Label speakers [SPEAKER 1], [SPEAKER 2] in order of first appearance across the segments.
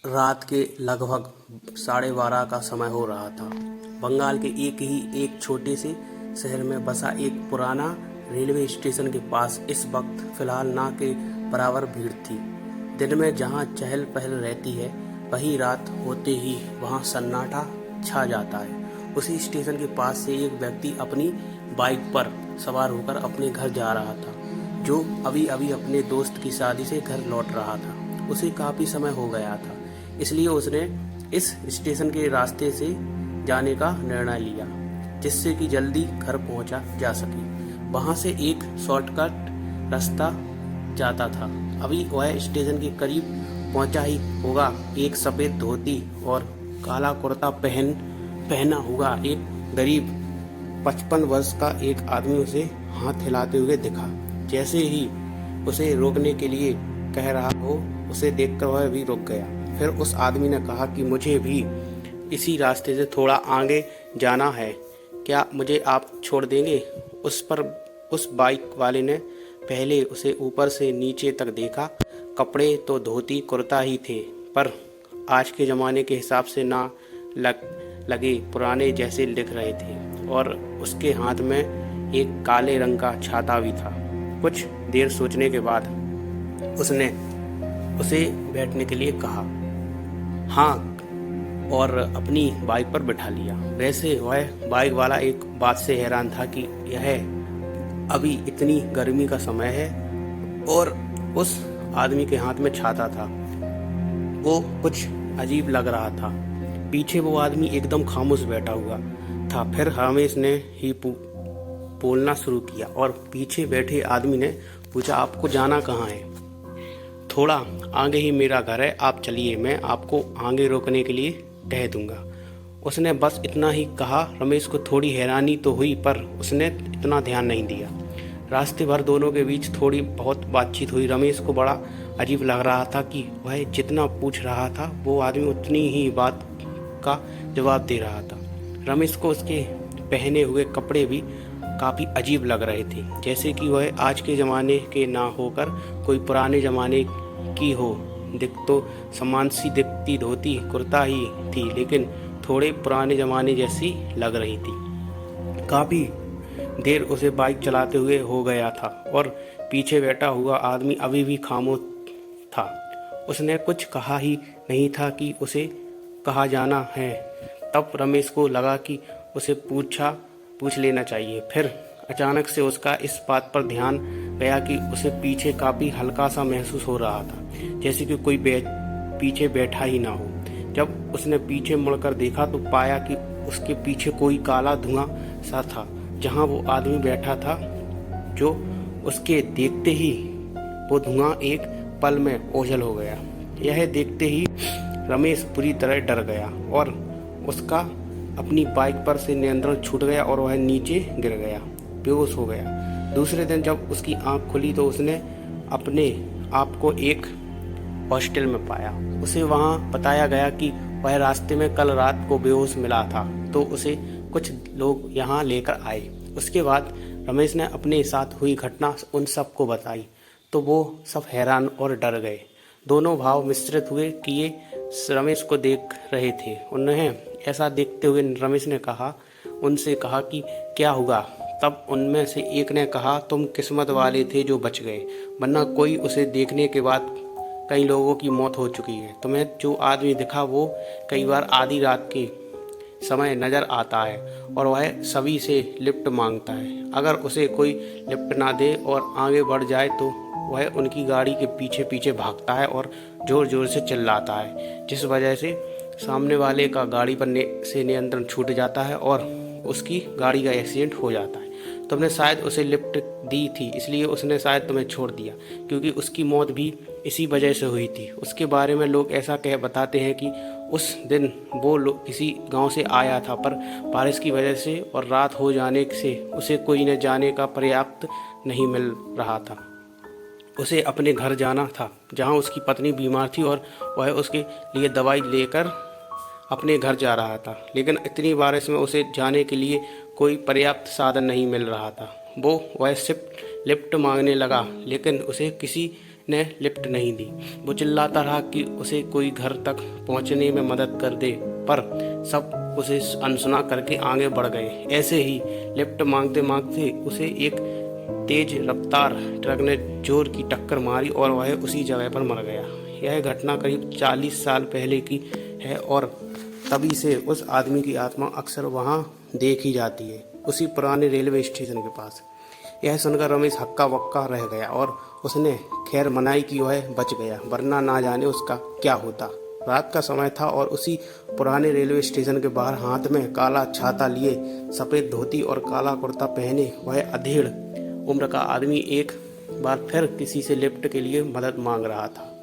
[SPEAKER 1] रात के लगभग 12:30 का समय हो रहा था। बंगाल के एक छोटे से शहर में बसा एक पुराना रेलवे स्टेशन के पास इस वक्त फिलहाल ना के बराबर भीड़ थी। दिन में जहां चहल पहल रहती है, वहीं रात होते ही वहां सन्नाटा छा जाता है। उसी स्टेशन के पास से एक व्यक्ति अपनी बाइक पर सवार होकर अपने घर जा रहा था, जो अभी अभी अपने दोस्त की शादी से घर लौट रहा था। उसे काफ़ी समय हो गया था, इसलिए उसने इस स्टेशन के रास्ते से जाने का निर्णय लिया, जिससे कि जल्दी घर पहुंचा जा सके। वहां से एक शॉर्टकट रास्ता जाता था। अभी वह स्टेशन के करीब पहुंचा ही होगा, एक सफ़ेद धोती और काला कुर्ता पहना हुआ एक करीब 55 वर्ष का एक आदमी उसे हाथ हिलाते हुए दिखा। जैसे ही उसे रोकने के लिए कह रहा हो, उसे देखकर वह भी रुक गया। फिर उस आदमी ने कहा कि मुझे भी इसी रास्ते से थोड़ा आगे जाना है, क्या मुझे आप छोड़ देंगे? उस बाइक वाले ने पहले उसे ऊपर से नीचे तक देखा। कपड़े तो धोती कुर्ता ही थे, पर आज के ज़माने के हिसाब से ना लगे पुराने जैसे दिख रहे थे, और उसके हाथ में एक काले रंग का छाता भी था। कुछ देर सोचने के बाद उसने उसे बैठने के लिए कहा, हाँ, और अपनी बाइक पर बिठा लिया। वैसे वह बाइक वाला एक बात से हैरान था कि यह अभी इतनी गर्मी का समय है और उस आदमी के हाथ में छाता था। वो कुछ अजीब लग रहा था। पीछे वो आदमी एकदम खामोश बैठा हुआ था। फिर रमेश ने ही बोलना शुरू किया और पीछे बैठे आदमी ने पूछा, आपको जाना कहाँ है? थोड़ा आगे ही मेरा घर है, आप चलिए, मैं आपको आगे रोकने के लिए कह दूंगा। उसने बस इतना ही कहा। रमेश को थोड़ी हैरानी तो हुई, पर उसने इतना ध्यान नहीं दिया। रास्ते भर दोनों के बीच थोड़ी बहुत बातचीत हुई। रमेश को बड़ा अजीब लग रहा था कि वह जितना पूछ रहा था, वो आदमी उतनी ही बात का जवाब दे रहा था। रमेश को उसके पहने हुए कपड़े भी काफ़ी अजीब लग रहे थे, जैसे कि वह आज के ज़माने के ना होकर कोई पुराने ज़माने की हो। दिख तो समान सी दिखती धोती कुर्ता ही थी, लेकिन थोड़े पुराने ज़माने जैसी लग रही थी। काफ़ी देर उसे बाइक चलाते हुए हो गया था और पीछे बैठा हुआ आदमी अभी भी खामोश था। उसने कुछ कहा ही नहीं था कि उसे कहाँ जाना है। तब रमेश को लगा कि उसे पूछ लेना चाहिए। फिर अचानक से उसका इस बात पर ध्यान गया कि उसे पीछे काफ़ी हल्का सा महसूस हो रहा था, जैसे कि कोई पीछे बैठा ही ना हो। जब उसने पीछे मुड़कर देखा तो पाया कि उसके पीछे कोई काला धुआं सा था, जहां वो आदमी बैठा था। जो उसके देखते ही वो धुआं एक पल में ओझल हो गया। यह देखते ही रमेश पूरी तरह डर गया और उसका अपनी बाइक पर से नियंत्रण छूट गया और वह नीचे गिर गया, बेहोश हो गया। दूसरे दिन जब उसकी आंख खुली तो उसने अपने आप को एक हॉस्टल में पाया। उसे वहां बताया गया कि वह रास्ते में कल रात को बेहोश मिला था, तो उसे कुछ लोग यहां लेकर आए। उसके बाद रमेश ने अपने साथ हुई घटना उन सबको बताई, तो वो सब हैरान और डर गए। दोनों भाव मिश्रित हुए कि ये रमेश को देख रहे थे। उन्हें ऐसा देखते हुए रमेश ने उनसे कहा कि क्या हुआ? तब उनमें से एक ने कहा, तुम किस्मत वाले थे जो बच गए, वरना कोई उसे देखने के बाद कई लोगों की मौत हो चुकी है। तुम्हें जो आदमी दिखा वो कई बार आधी रात के समय नज़र आता है और वह सभी से लिफ्ट मांगता है। अगर उसे कोई लिफ्ट ना दे और आगे बढ़ जाए तो वह उनकी गाड़ी के पीछे पीछे भागता है और ज़ोर ज़ोर से चिल्लाता है, जिस वजह से सामने वाले का गाड़ी पर से नियंत्रण छूट जाता है और उसकी गाड़ी का एक्सीडेंट हो जाता है। तुमने शायद उसे लिफ्ट दी थी, इसलिए उसने शायद तुम्हें छोड़ दिया, क्योंकि उसकी मौत भी इसी वजह से हुई थी। उसके बारे में लोग ऐसा बताते हैं कि उस दिन वो किसी गांव से आया था, पर बारिश की वजह से और रात हो जाने से उसे कोई न जाने का पर्याप्त नहीं मिल रहा था। उसे अपने घर जाना था, जहां उसकी पत्नी बीमार थी और वह उसके लिए दवाई लेकर अपने घर जा रहा था। लेकिन इतनी बारिश में उसे जाने के लिए कोई पर्याप्त साधन नहीं मिल रहा था। वह सिर्फ लिफ्ट मांगने लगा, लेकिन उसे किसी ने लिफ्ट नहीं दी। वो चिल्लाता रहा कि उसे कोई घर तक पहुंचने में मदद कर दे, पर सब उसे अनसुना करके आगे बढ़ गए। ऐसे ही लिफ्ट मांगते मांगते उसे एक तेज रफ्तार ट्रक ने जोर की टक्कर मारी और वह उसी जगह पर मर गया। यह घटना करीब 40 साल पहले की है और तभी से उस आदमी की आत्मा अक्सर वहां देखी जाती है, उसी पुराने रेलवे स्टेशन के पास। यह सुनकर रमेश हक्का बक्का रह गया और उसने खैर मनाई कि वह बच गया, वरना ना जाने उसका क्या होता। रात का समय था और उसी पुराने रेलवे स्टेशन के बाहर हाथ में काला छाता लिए, सफ़ेद धोती और काला कुर्ता पहने वह अधेड़ उम्र का आदमी एक बार फिर किसी से लिफ्ट के लिए मदद मांग रहा था।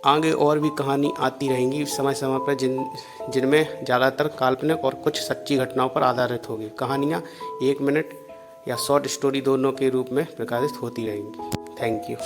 [SPEAKER 1] आगे और भी कहानी आती रहेंगी समय समय पर, जिनमें ज़्यादातर काल्पनिक और कुछ सच्ची घटनाओं पर आधारित होगी। कहानियाँ 1 मिनट या शॉर्ट स्टोरी दोनों के रूप में प्रकाशित होती रहेंगी। Thank you.